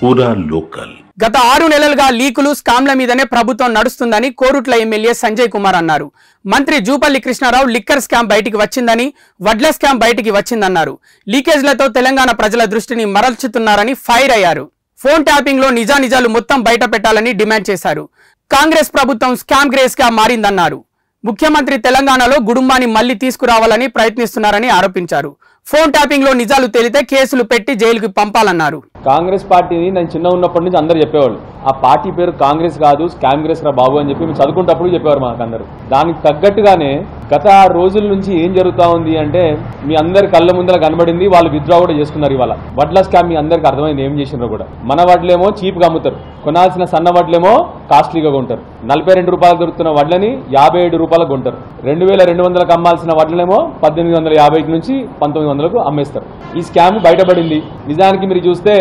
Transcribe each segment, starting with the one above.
పూరా లోకల్. గత 6 నెలలుగా లీకులు స్కామ్ల మీదనే ప్రభుత్వం నడుస్తుందని కోరుట్ల ఎమ్మెల్యే సంజయ్ కుమార్ అన్నారు. మంత్రి జూపల్లి కృష్ణారావు లిక్కర్ స్కామ్ బయటికి వచ్చిందని, వడ్ల స్కామ్ బయటికి వచ్చిందన్నారు. లీకేజ్లతో తెలంగాణ ప్రజల దృష్టిని మరల్చుతున్నారని ఫైర్ అయ్యారు. ఫోన్ ట్యాపింగ్ లో నిజానిజాలు మొత్తం బయట పెట్టాలని డిమాండ్ చేశారు. కాంగ్రెస్ ప్రభుత్వం స్కామ్ గ్రేస్ గా మారిందన్నారు. ముఖ్యమంత్రి తెలంగాణలో గుడుంబాన్ని మళ్లీ తీసుకురావాలని ప్రయత్నిస్తున్నారని ఆరోపించారు. ఫోన్ ట్యాపింగ్ లో నిజాలు తేలితే కేసులు పెట్టి జైలుకి పంపాలన్నారు. కాంగ్రెస్ పార్టీని నేను చిన్న ఉన్నప్పటి నుంచి అందరు చెప్పేవాళ్ళు, ఆ పార్టీ పేరు కాంగ్రెస్ కాదు స్కామ్ గ్రేస్ రా బాబు అని చెప్పి మేము చదువుకుంటప్పుడు చెప్పేవారు మాకు అందరు. దానికి తగ్గట్టుగానే గత 6 రోజుల నుంచి ఏం జరుగుతా ఉంది అంటే మీ అందరి కళ్ళ ముందర కనబడింది. వాళ్ళు విత్డ్రా కూడా చేసుకున్నారు. ఇవాళ వడ్ల స్కామ్ మీ అందరికి అర్థమైంది ఏం చేసినారో కూడా. మన వడ్లేమో చీప్గా అమ్ముతారు, కొనాల్సిన సన్న వడ్లేమో కాస్ట్లీగా కొంటారు. 42 రూపాయలు దొరుకుతున్న వడ్లని 57 రూపాయలకు కొంటారు. 2200కు అమ్మాల్సిన వడ్లనేమో 1850 నుంచి 1900కు అమ్మేస్తారు. ఈ స్కామ్ బయటపడింది. నిజానికి మీరు చూస్తే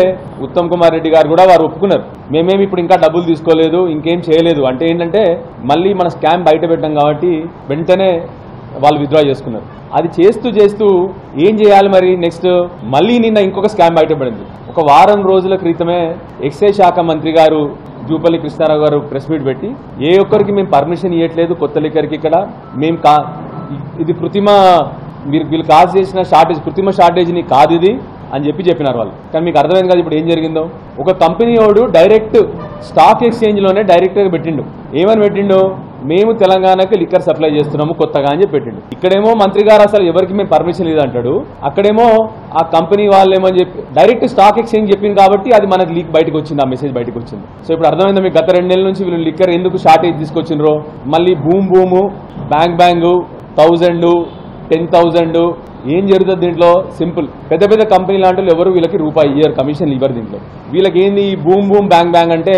ఉత్తమ్ కుమార్ రెడ్డి గారు కూడా వారు ఒప్పుకున్నారు, మేమేమి ఇప్పుడు ఇంకా డబ్బులు తీసుకోలేదు, ఇంకేం చేయలేదు. అంటే ఏంటంటే మళ్ళీ మన స్కామ్ బయట పెట్టాం కాబట్టి వెంటనే వాళ్ళు విత్డ్రా చేసుకున్నారు. అది చేస్తూ ఏం చేయాలి మరి నెక్స్ట్? మళ్ళీ నిన్న ఇంకొక స్కామ్ బయటపడింది. ఒక వారం రోజుల క్రితమే ఎక్సైజ్ శాఖ మంత్రి గారు జూపల్లి కృష్ణారావు గారు ప్రెస్ మీట్ పెట్టి ఏ ఒక్కరికి మేము పర్మిషన్ ఇవ్వట్లేదు కొత్త లిక్కర్కి, ఇక్కడ మేము ఇది వీళ్ళు కాజ్ చేసిన షార్టేజ్ కృత్రిమ షార్టేజ్ని కాదు ఇది అని చెప్పినారు వాళ్ళు. కానీ మీకు అర్థమైంది కదా ఇప్పుడు ఏం జరిగిందో. ఒక కంపెనీ వాడు డైరెక్ట్ స్టాక్ ఎక్స్చేంజ్లోనే డైరెక్ట్గా పెట్టిండు. ఏమని పెట్టిండు? మేము తెలంగాణకి లిక్కర్ సప్లై చేస్తున్నాము కొత్తగా అని చెప్పి పెట్టిండు. ఇక్కడేమో మంత్రి గారు అసలు ఎవరికి మేము పర్మిషన్ లేదంటాడు, అక్కడేమో ఆ కంపెనీ వాళ్ళేమని చెప్పి డైరెక్ట్ స్టాక్ ఎక్స్చేంజ్ చెప్పింది కాబట్టి అది మనకు లీక్ బయటకు వచ్చింది, ఆ మెసేజ్ బయటకు వచ్చింది. సో ఇప్పుడు అర్థమైందా మీకు గత 2 నెలల నుంచి వీళ్ళు లిక్కర్ ఎందుకు షార్టేజ్ తీసుకొచ్చినరో. మళ్ళీ బూము బ్యాంగ్ 1000 10,000 ఏం జరుగుతుంది దీంట్లో? సింపుల్, పెద్ద కంపెనీ లాంటి ఎవరు వీళ్ళకి రూపాయి ఇయ్యరు, కమిషన్ ఇవ్వరు దీంట్లో. వీళ్ళకి ఏంది ఈ బూమ్ బ్యాంగ్ అంటే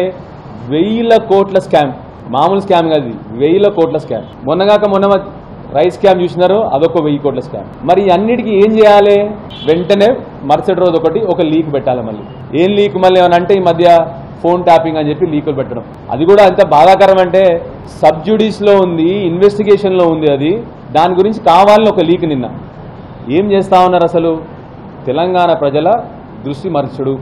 1000 కోట్ల స్కామ్. మామూలు స్కామ్ కాదు, 1000 కోట్ల స్కామ్. మొన్న రైస్ స్కామ్ చూసినారు, అదొక 1000 కోట్ల స్కామ్. మరి అన్నిటికీ ఏం చేయాలి? వెంటనే మరుసటి రోజు ఒక లీక్ పెట్టాలి. మళ్ళీ ఏం లీక్? మళ్ళీ ఏమన్నా అంటే ఈ మధ్య ఫోన్ ట్యాపింగ్ అని చెప్పి లీకులు పెట్టడం. అది కూడా ఎంత బాధాకరం అంటే సబ్జుడిస్లో ఉంది, ఇన్వెస్టిగేషన్లో ఉంది. అది దాని గురించి కావాలని ఒక లీక్ నిన్న. ఏం చేస్తా ఉన్నారు అసలు? తెలంగాణ ప్రజల దృష్టి మరచుడు.